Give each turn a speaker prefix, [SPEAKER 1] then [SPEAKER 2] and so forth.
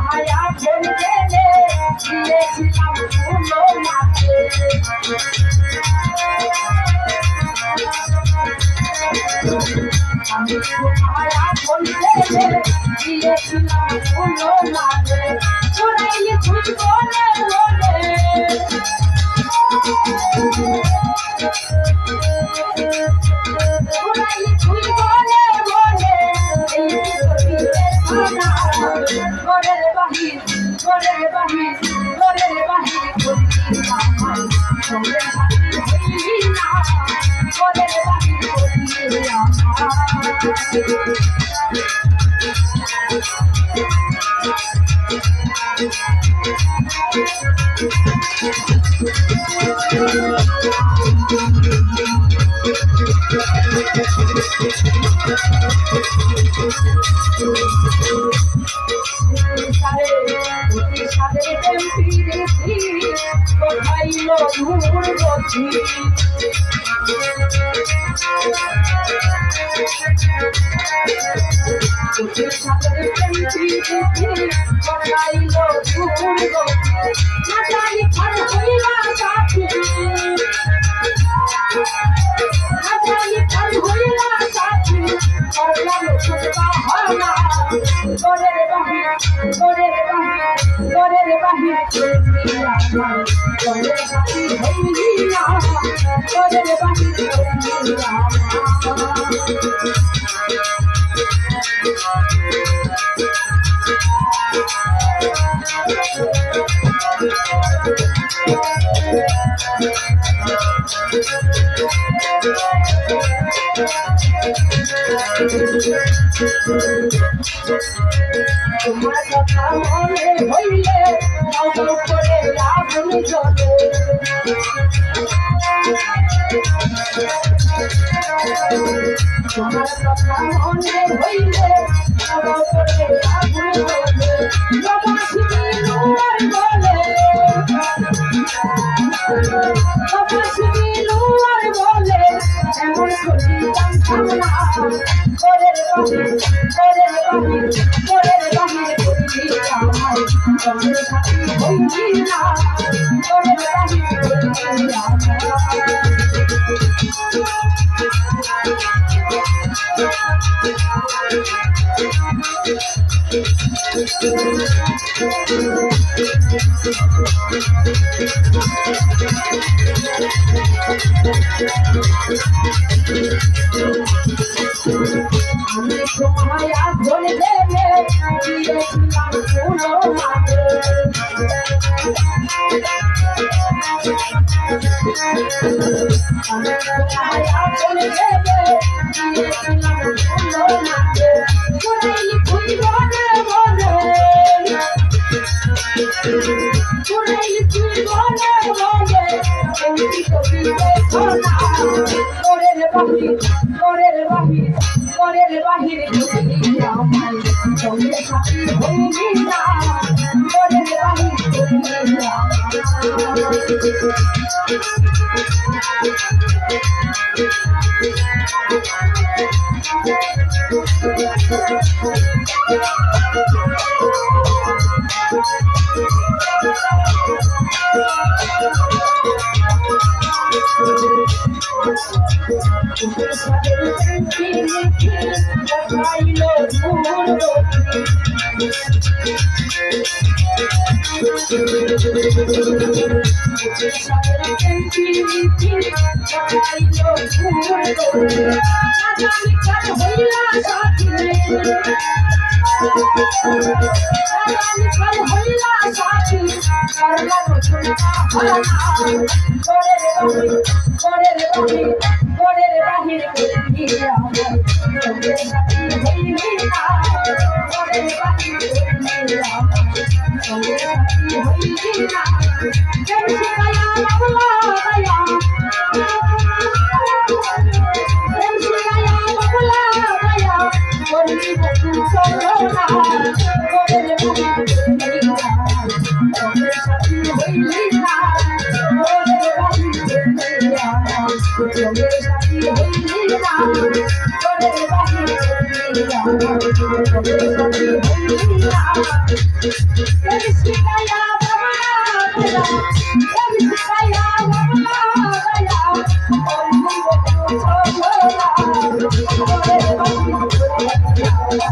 [SPEAKER 1] মায়া বলতে দিয়েছিলাম ফুলো মাকে আমি মায়া বলতে দিয়েছিলাম ফুলো মাকে চুরাইলে তুই বলে বলে চুরাইলে তুই বলে বলে ঘরের বাহির ঘরের বাহির ঘরের বাহির করলি আমার সঙ্গে সাথী হইলি না ঘরের বাহির করলি তোমার কথা মনে হইলে করে আগুন জ্বলে তোমার কথা মনে হইলে করে আগুন জ্বলে বাবাসি নুয়ার বলে বাবাসি নুয়ার বলে এমন করি জানতাম না করে বাহির সঙ্গে সাথী হইলি না করে বাহির করলি আমি তোমায় আগুন দেবে দিয়েছিলাম ফুলো মাকে আমি তোমায় আগুন দেবে দিয়েছিলাম ফুলো মাকে চুরাইলি তুই বলে বলে চুরাইলি তুই বলে বলে এমনি তো দেখো না করে বাহির করে বাহির ঘরের বাহির করলি আমার সঙ্গে সাথী হইলি না ঘরের বাহির করলি বাহির হইলি না প্রেম শিখায়া বাবলা দয়া প্রেম শিখায়া বাবলা দয়া করলি বন্ধু সরনা করে তোদের সাথী হইলি না তোদের বাড়ি চলিয়া তোদের সাথী হইলি না তোদের বাড়ি চলিয়া তোদের সাথী হইলি না প্রেম শিখায়া বাবলা দয়া প্রেম শিখায়া বাবলা দয়া করলি বন্ধু সরনা তোদের বাড়ি চলিয়া